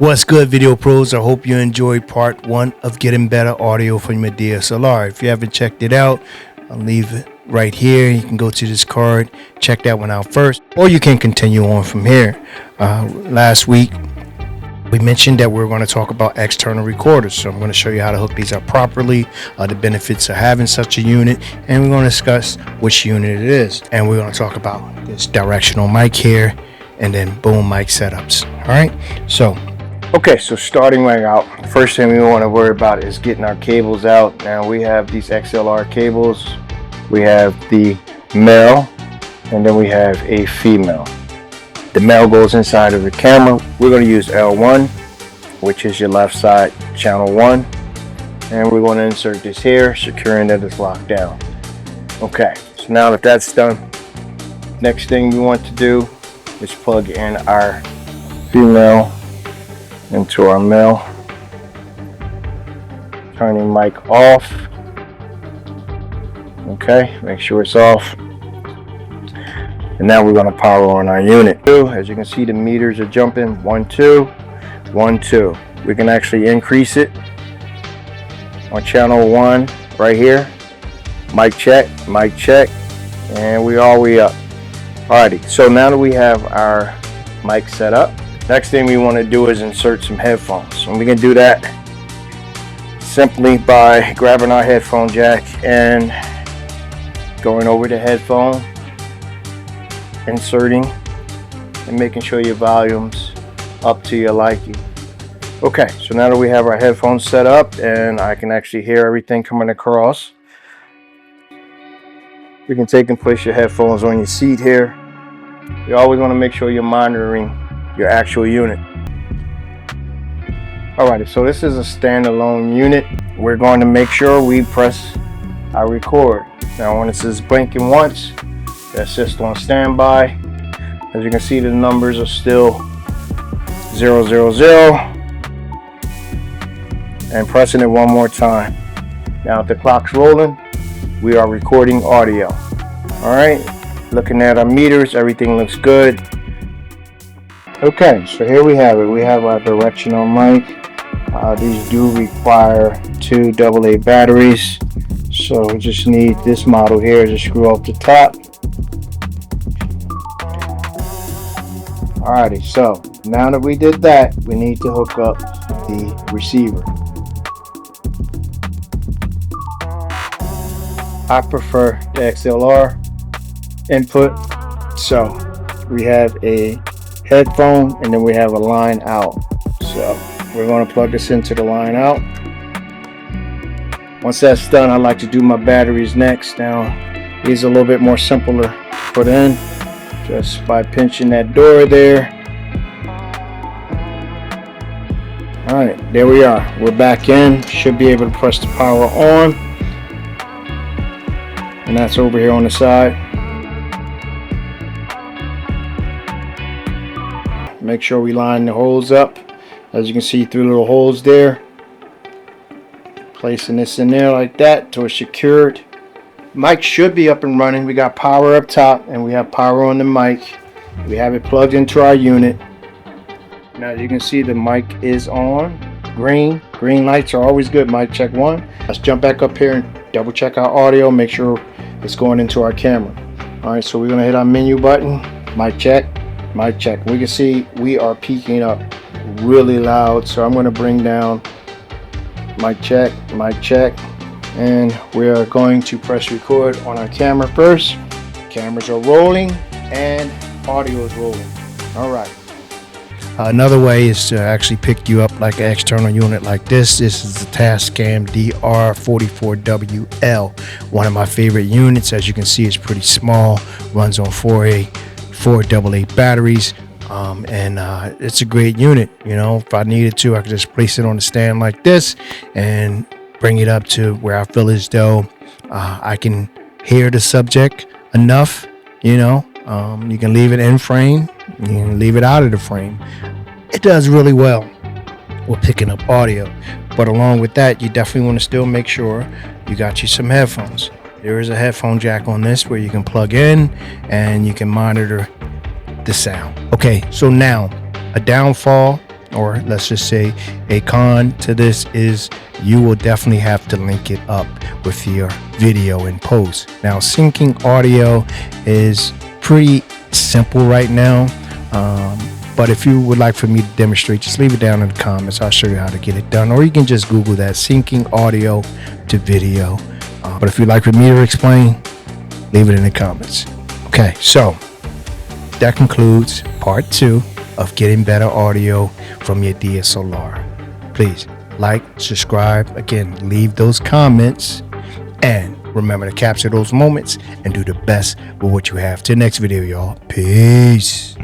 What's good, video pros? I hope you enjoyed part 1 of getting better audio from your DSLR. If you haven't checked it out, I'll leave it right here. You can go to this card, check that one out first, or you can continue on from here. Last week we mentioned that we're going to talk about external recorders, so I'm going to show you how to hook these up properly, the benefits of having such a unit, and we're going to discuss which unit it is, and we're going to talk about this directional mic here and then boom mic setups. All right, so starting right out, the first thing we want to worry about is getting our cables out. Now we have these XLR cables, we have the male, and then we have a female. The male goes inside of the camera. We're going to use L1, which is your left side channel 1, and we're going to insert this here, securing that it's locked down. Okay, so now that that's done, next thing we want to do is plug in our female into our male, turning mic off. Okay, make sure it's off, and now we're going to power on our unit. As you can see, the meters are jumping 1 2 1 2. We can actually increase it on channel 1 right here. Mic check, and we all the way up. Alrighty, so now that we have our mic set up, next thing we want to do is insert some headphones. And we can do that simply by grabbing our headphone jack and going over the headphone, inserting, and making sure your volume's up to your liking. Okay, so now that we have our headphones set up and I can actually hear everything coming across, you can take and place your headphones on your seat here. You always want to make sure you're monitoring your actual unit. Alrighty, so this is a standalone unit. We're going to make sure we press our record. Now when it says blinking once, that's just on standby. As you can see, the numbers are still 000, and pressing it one more time. Now if the clock's rolling, we are recording audio. Alright, looking at our meters, everything looks good. Okay, so here we have it. We have our directional mic. These do require 2 AA batteries, so we just need this model here to screw off the top. Alrighty, so now that we did that, we need to hook up the receiver. I prefer the XLR input, so we have a headphone and then we have a line out. So we're going to plug this into the line out. Once that's done, I like to do my batteries next. Now these are a little bit more simpler to put in, just by pinching that door there. Alright, there we are. We're back in. Should be able to press the power on, and that's over here on the side. Make sure we line the holes up. As you can see, 3 little holes there. Placing this in there like that till it's secured. Mic should be up and running. We got power up top and we have power on the mic. We have it plugged into our unit. Now you can see the mic is on. Green lights are always good. Mic check 1. Let's jump back up here and double check our audio. Make sure it's going into our camera. Alright, so we're going to hit our menu button. Mic check. We can see we are peaking up really loud, so I'm going to bring down mic check, and we are going to press record on our camera first. Cameras are rolling and audio is rolling. All right. Another way is to actually pick you up like an external unit like this. This is the Tascam DR 44WL, one of my favorite units. As you can see, it's pretty small, runs on 4 AA batteries, and it's a great unit. You know, if I needed to, I could just place it on the stand like this and bring it up to where I feel as though I can hear the subject enough. You know, you can leave it in frame, you can leave it out of the frame. It does really well with picking up audio, but along with that, you definitely want to still make sure you got you some headphones. There is a headphone jack on this where you can plug in and you can monitor the sound. Okay, so now a downfall or let's just say a con to this, is you will definitely have to link it up with your video in post. Now, syncing audio is pretty simple right now, but if you would like for me to demonstrate, just leave it down in the comments. I'll show you how to get it done, or you can just Google that, syncing audio to video. But if you'd like for me to explain, leave it in the comments. Okay, so that concludes part 2 of getting better audio from your DSLR. Please like, subscribe, again, leave those comments, and remember to capture those moments and do the best with what you have. Till next video, y'all. Peace.